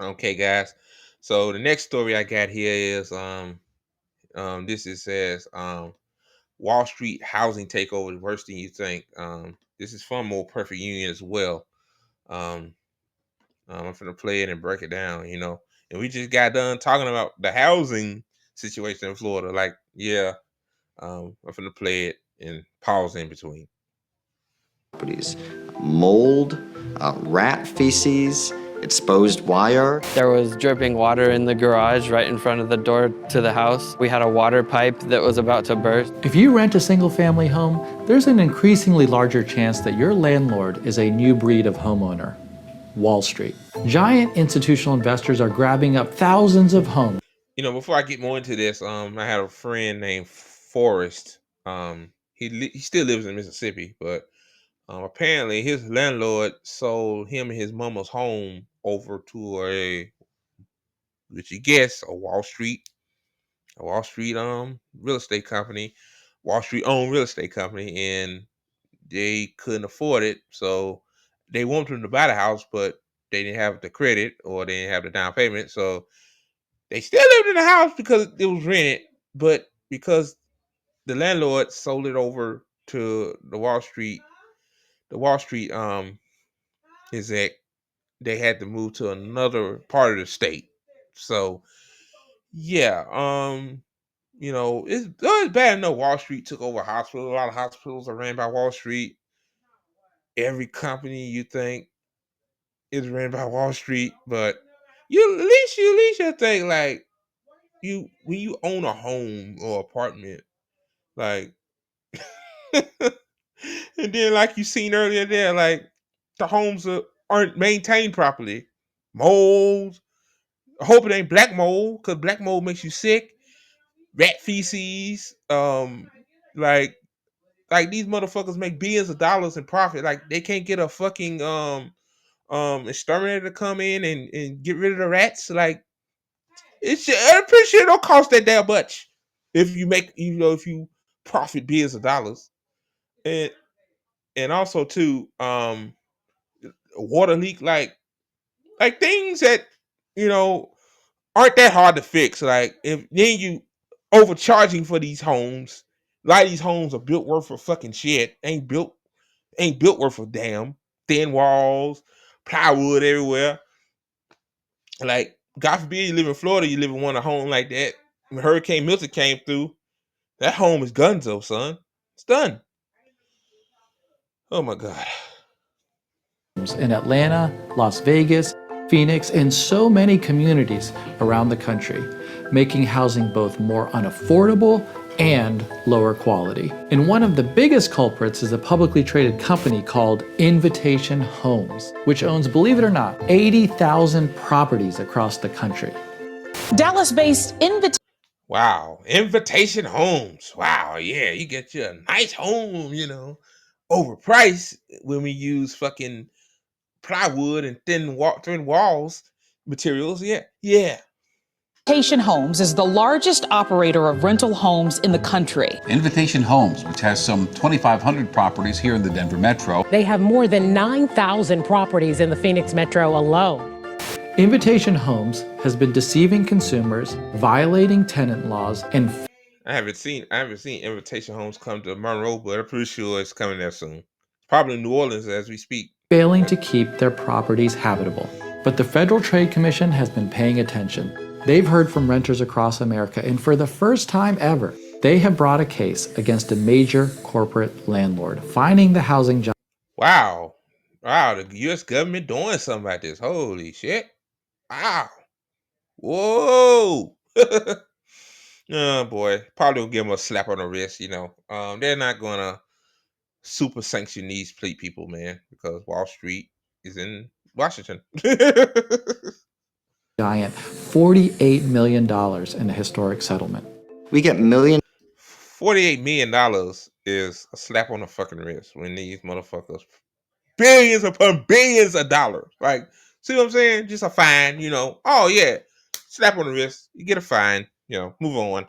Okay, guys. So the next story I got here is this is says Wall Street housing takeover is worse than you think. This is from More Perfect Union as well. Um, I'm gonna play it and break it down, And we just got done talking about the housing situation in Florida. Like, yeah, I'm gonna play it and pause in between. Properties. Mold, rat feces, exposed wire. There was dripping water in the garage right in front of the door to the house. We had a water pipe that was about to burst. If you rent a single-family home, there's an increasingly larger chance that your landlord is a new breed of homeowner, Wall Street. Giant institutional investors are grabbing up thousands of homes. Before I get more into this, I had a friend named Forrest. He still lives in Mississippi, but apparently his landlord sold him and his mama's home over to which you guess, a Wall Street real estate company, Wall Street owned real estate company, and they couldn't afford it, so they wanted him to buy the house, but they didn't have the credit or they didn't have the down payment, so they still lived in the house because it was rented, but because the landlord sold it over to the Wall Street exec, they had to move to another part of the state. So yeah, it's bad enough Wall Street took over hospitals. A lot of hospitals are ran by Wall Street. Every company you think is ran by Wall Street, but you at least you think like when you own a home or apartment, like and then like you seen earlier there, like the homes aren't maintained properly. Mold. I hope it ain't black mold, because black mold makes you sick. Rat feces. Like these motherfuckers make billions of dollars in profit. Like they can't get a fucking exterminator to come in and get rid of the rats. Like I'm pretty sure it don't cost that damn much if you make if you profit billions of dollars. And also too, water leak, like things that you know aren't that hard to fix. Like if then you overcharging for these homes. A lot of these homes are built worth for fucking shit. Ain't built worth a damn. Thin walls, plywood everywhere. Like, God forbid you live in Florida, you live in one of home like that. When Hurricane Milton came through, that home is gunzo, son. It's done. Oh my God. In Atlanta, Las Vegas, Phoenix, and so many communities around the country, making housing both more unaffordable and lower quality. And one of the biggest culprits is a publicly traded company called Invitation Homes, which owns, believe it or not, 80,000 properties across the country. Dallas-based Invitation Homes. Wow, yeah, you get you a nice home, overpriced when we use fucking plywood and thin walls materials. Yeah. Invitation Homes is the largest operator of rental homes in the country. Invitation Homes, which has some 2,500 properties here in the Denver metro. They have more than 9,000 properties in the Phoenix metro alone. Invitation Homes has been deceiving consumers, violating tenant laws, and I haven't seen Invitation Homes come to Monroe, but I'm pretty sure it's coming there soon. Probably New Orleans as we speak. failing to keep their properties habitable. But the Federal Trade Commission has been paying attention. They've heard from renters across America, and for the first time ever, they have brought a case against a major corporate landlord, finding the housing job. Wow, the U.S. government doing something about this. Holy shit. Wow. Whoa. Oh boy, probably gonna give them a slap on the wrist. They're not gonna super sanction these people, man, because Wall Street is in Washington. Giant $48 million in a historic settlement. We get millions. $48 million is a slap on the fucking wrist when these motherfuckers billions upon billions of dollars. Like, see what I'm saying? Just a fine, Oh yeah, slap on the wrist. You get a fine. Move on.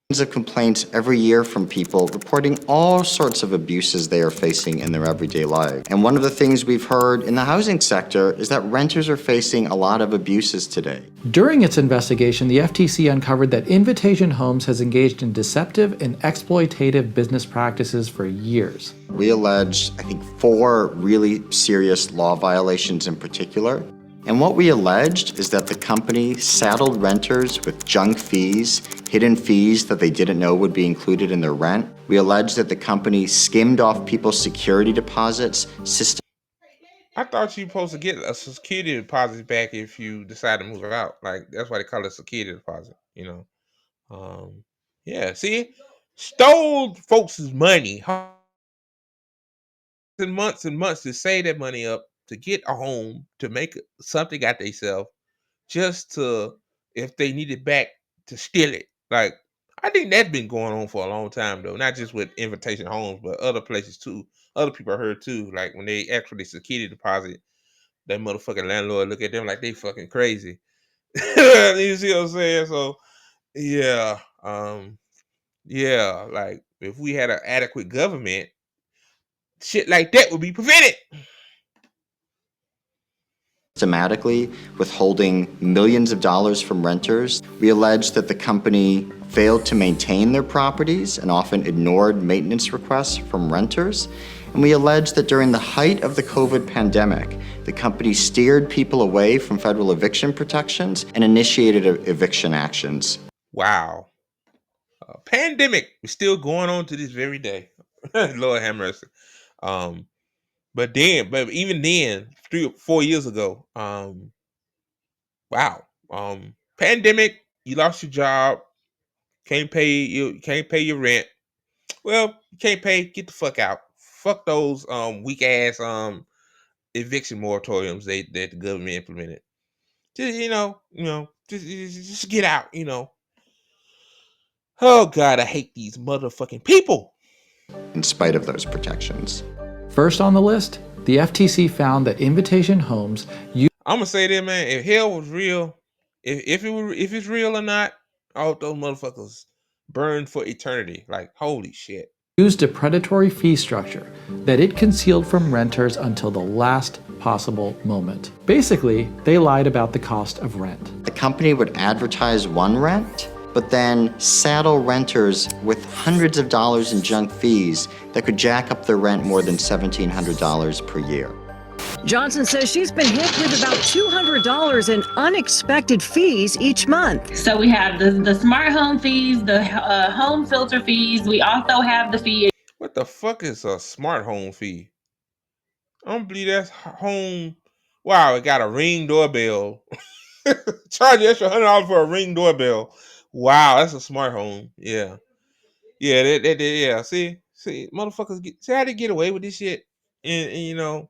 of complaints every year from people reporting all sorts of abuses they are facing in their everyday life. And one of the things we've heard in the housing sector is that renters are facing a lot of abuses today. During its investigation, the FTC uncovered that Invitation Homes has engaged in deceptive and exploitative business practices for years. We alleged, I think, 4 really serious law violations in particular. And what we alleged is that the company saddled renters with junk fees, hidden fees that they didn't know would be included in their rent. We alleged that the company skimmed off people's security deposits. I thought you were supposed to get a security deposit back if you decide to move out. Like, that's why they call it security deposit, Yeah, see? Stole folks' money. And months to save that money up to get a home, to make something out themselves, just to, if they need it back, to steal it. Like, I think that's been going on for a long time though, not just with Invitation Homes, but other places too. Other people I heard too, like when they actually security deposit, that motherfucking landlord look at them like they fucking crazy. You see what I'm saying? So yeah, like if we had an adequate government, shit like that would be prevented. Systematically withholding millions of dollars from renters. We alleged that the company failed to maintain their properties and often ignored maintenance requests from renters. And we alleged that during the height of the COVID pandemic, the company steered people away from federal eviction protections and initiated eviction actions. Wow. Pandemic is still going on to this very day. Lord have mercy. But even then, 3 or 4 years ago, wow. Pandemic, you lost your job, can't pay your rent. Well, you can't pay, get the fuck out. Fuck those weak ass eviction moratoriums that the government implemented. Just just get out, Oh God, I hate these motherfucking people. In spite of those protections. First on the list, the FTC found that Invitation Homes I'm gonna say that, man, if hell was real, if it's real or not, all those motherfuckers burned for eternity. Like, holy shit. used a predatory fee structure that it concealed from renters until the last possible moment. Basically, they lied about the cost of rent. The company would advertise one rent, but then saddle renters with hundreds of dollars in junk fees that could jack up their rent more than $1,700 per year. Johnson says she's been hit with about $200 in unexpected fees each month. So we have the smart home fees, the home filter fees. We also have the fee. What the fuck is a smart home fee? I don't believe that's home. Wow, it got a Ring doorbell. Charge you extra $100 for a Ring doorbell. Wow, that's a smart home. Yeah. Yeah, yeah. See, motherfuckers see how they get away with this shit. And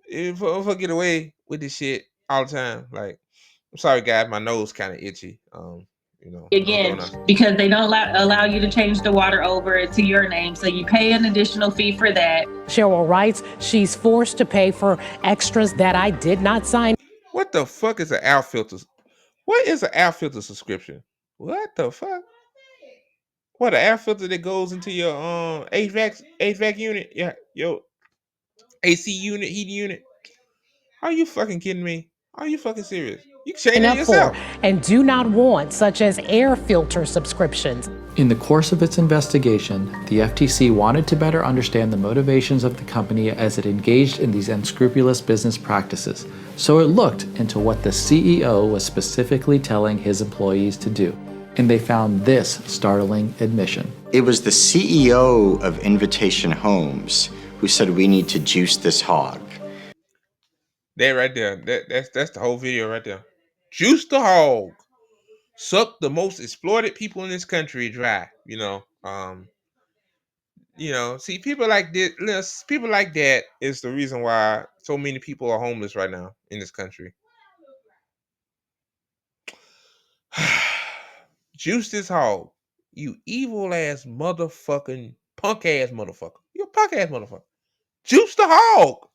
if I get away with this shit all the time, like, I'm sorry guys, my nose kind of itchy. Again, because they don't allow you to change the water over to your name, so you pay an additional fee for that. Cheryl writes she's forced to pay for extras that I did not sign. What the fuck is an air filter? What is an air filter subscription? What the fuck? What, an air filter that goes into your HVAC unit? Yeah, your AC unit, heating unit. Are you fucking kidding me? Are you fucking serious? You can change it yourself. And do not want, such as air filter subscriptions. In the course of its investigation, the FTC wanted to better understand the motivations of the company as it engaged in these unscrupulous business practices. So it looked into what the CEO was specifically telling his employees to do. And they found this startling admission. It was the CEO of Invitation Homes who said we need to juice this hog. That right there, that's the whole video right there. Juice the hog. Suck the most exploited people in this country dry. See, people like this, people like that is the reason why so many people are homeless right now in this country. Juice this hog. You evil ass motherfucking punk ass motherfucker. You a punk ass motherfucker. Juice the hog.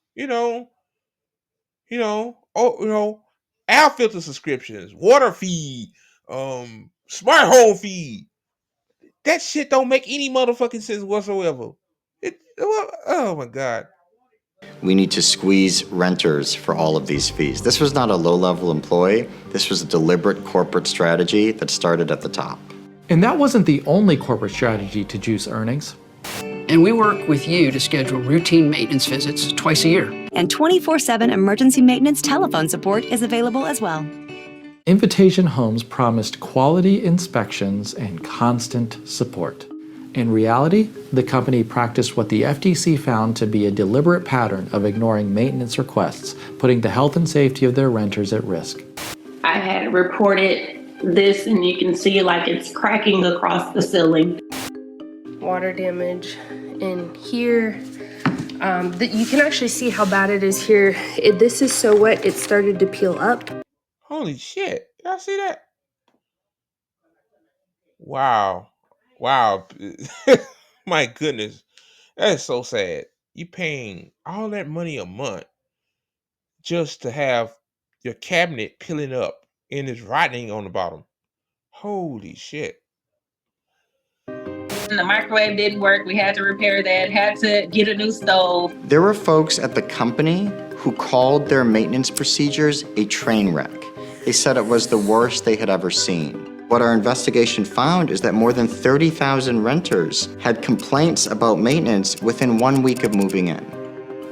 Air filter subscriptions, water fee, smart home fee. That shit don't make any motherfucking sense whatsoever. Oh my God. We need to squeeze renters for all of these fees. This was not a low-level employee. This was a deliberate corporate strategy that started at the top. And that wasn't the only corporate strategy to juice earnings. And we work with you to schedule routine maintenance visits twice a year. And 24/7 emergency maintenance telephone support is available as well. Invitation Homes promised quality inspections and constant support. In reality, the company practiced what the FTC found to be a deliberate pattern of ignoring maintenance requests, putting the health and safety of their renters at risk. I had reported this, and you can see like it's cracking across the ceiling. Water damage in here. You can actually see how bad it is here. This is so wet, it started to peel up. Holy shit. Y'all see that? Wow. Wow. My goodness. That is so sad. You paying all that money a month just to have your cabinet peeling up and it's rotting on the bottom. Holy shit. The microwave didn't work. We had to repair that, had to get a new stove. There were folks at the company who called their maintenance procedures a train wreck. They said it was the worst they had ever seen. What our investigation found is that more than 30,000 renters had complaints about maintenance within 1 week of moving in.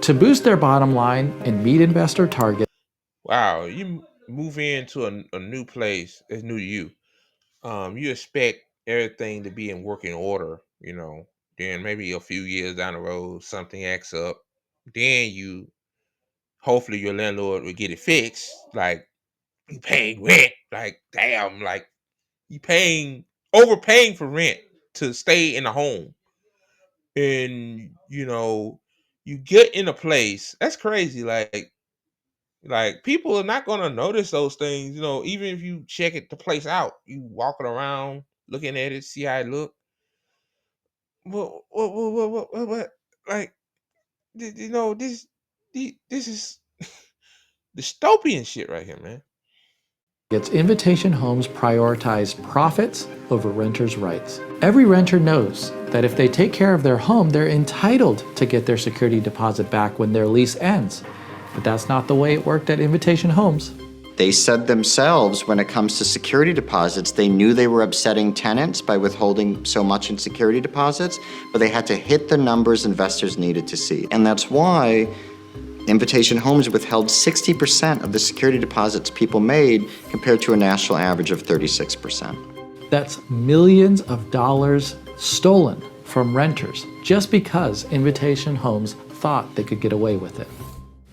To boost their bottom line and meet investor targets. Wow, you move into a new place, it's new to you. You expect everything to be in working order, you know. Then maybe a few years down the road, something acts up. Then hopefully your landlord will get it fixed. Like, you paying rent. Like, damn, like, overpaying for rent to stay in a home. And, you get in a place, that's crazy. Like people are not gonna notice those things, even if you check the place out, you walking around, looking at it, see how it look. What? Like, this is dystopian shit right here, man. Invitation Homes prioritize profits over renters' rights. Every renter knows that if they take care of their home, they're entitled to get their security deposit back when their lease ends. But that's not the way it worked at Invitation Homes. They said themselves, when it comes to security deposits, they knew they were upsetting tenants by withholding so much in security deposits, but they had to hit the numbers investors needed to see. And that's why Invitation Homes withheld 60% of the security deposits people made compared to a national average of 36%. That's millions of dollars stolen from renters just because Invitation Homes thought they could get away with it.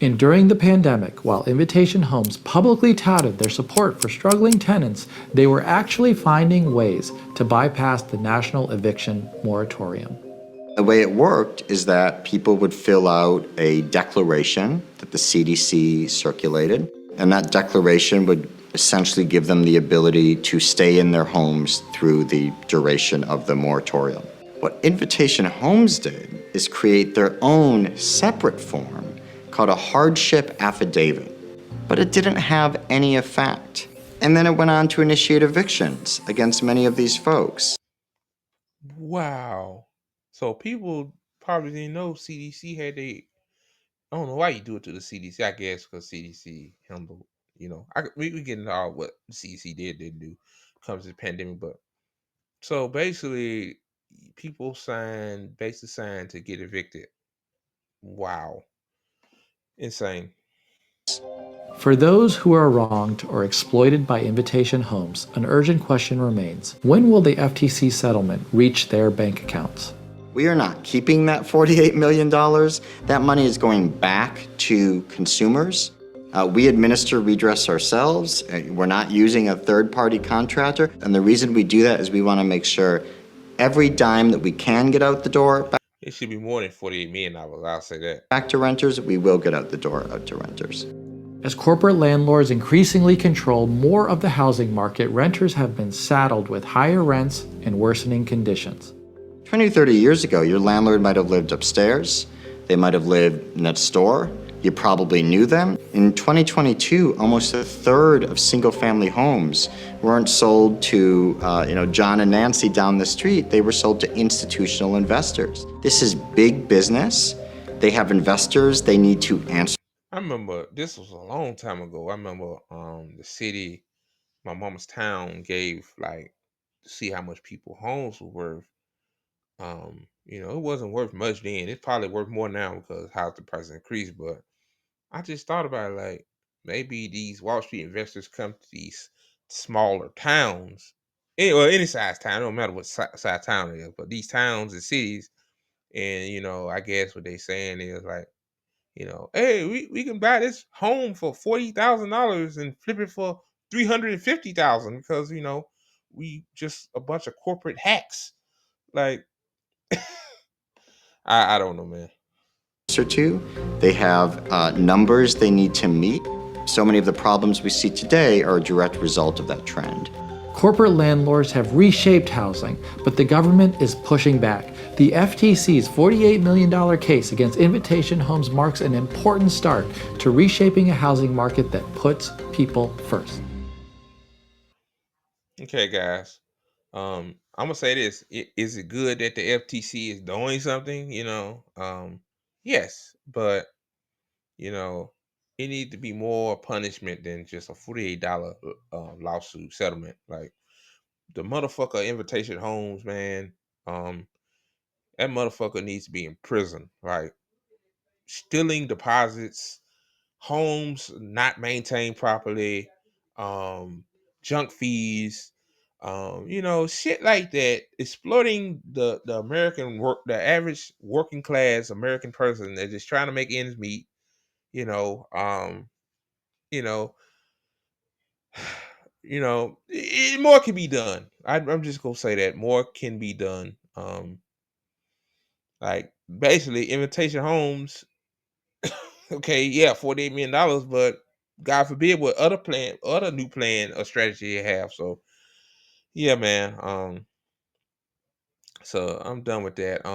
And during the pandemic, while Invitation Homes publicly touted their support for struggling tenants, they were actually finding ways to bypass the national eviction moratorium. The way it worked is that people would fill out a declaration that the CDC circulated, and that declaration would essentially give them the ability to stay in their homes through the duration of the moratorium. What Invitation Homes did is create their own separate form called a hardship affidavit, but it didn't have any effect. And then it went on to initiate evictions against many of these folks. Wow. So people probably didn't know CDC had I don't know why you do it to the CDC, I guess because CDC handled, we get into all what the CDC didn't do comes to the pandemic, but so basically people signed to get evicted. Wow. Insane. For those who are wronged or exploited by Invitation Homes, an urgent question remains. When will the FTC settlement reach their bank accounts? We are not keeping that $48 million. That money is going back to consumers. We administer redress ourselves. We're not using a third-party contractor. And the reason we do that is we want to make sure every dime that we can get out the door, it should be more than $48 million, I'll say that. Back to renters, we will get out the door out to renters. As corporate landlords increasingly control more of the housing market, renters have been saddled with higher rents and worsening conditions. 20, 30 years ago, your landlord might have lived upstairs. They might have lived next door. You probably knew them. In 2022, almost a third of single-family homes weren't sold to, John and Nancy down the street. They were sold to institutional investors. This is big business. They have investors. They need to answer. I remember this was a long time ago. I remember the city, my mama's town, gave like to see how much people homes were worth. It wasn't worth much then. It's probably worth more now because house the price increased. But I just thought about it, like maybe these Wall Street investors come to these smaller towns, any size town, it don't matter what size town it is, but these towns and cities, and I guess what they saying is like, hey, we can buy this home for $40,000 and flip it for $350,000 because we just a bunch of corporate hacks. Like, I don't know, man. To. They have numbers they need to meet. So many of the problems we see today are a direct result of that trend. Corporate landlords have reshaped housing, but the government is pushing back. The FTC's $48 million case against Invitation Homes marks an important start to reshaping a housing market that puts people first. Okay, guys. I'm gonna say this. Is it good that the FTC is doing something? Yes, but it needs to be more punishment than just a $48 lawsuit settlement. Like the motherfucker Invitation Homes, man. That motherfucker needs to be in prison. Like stealing deposits, homes not maintained properly, junk fees, shit like that, exploiting the the average working class American person that's just trying to make ends meet. you know, um, you know, more can be done. I'm just gonna say that more can be done. Like basically, Invitation Homes. Okay, yeah, $48 million, but God forbid what other new plan or strategy you have. So yeah, man. So I'm done with that.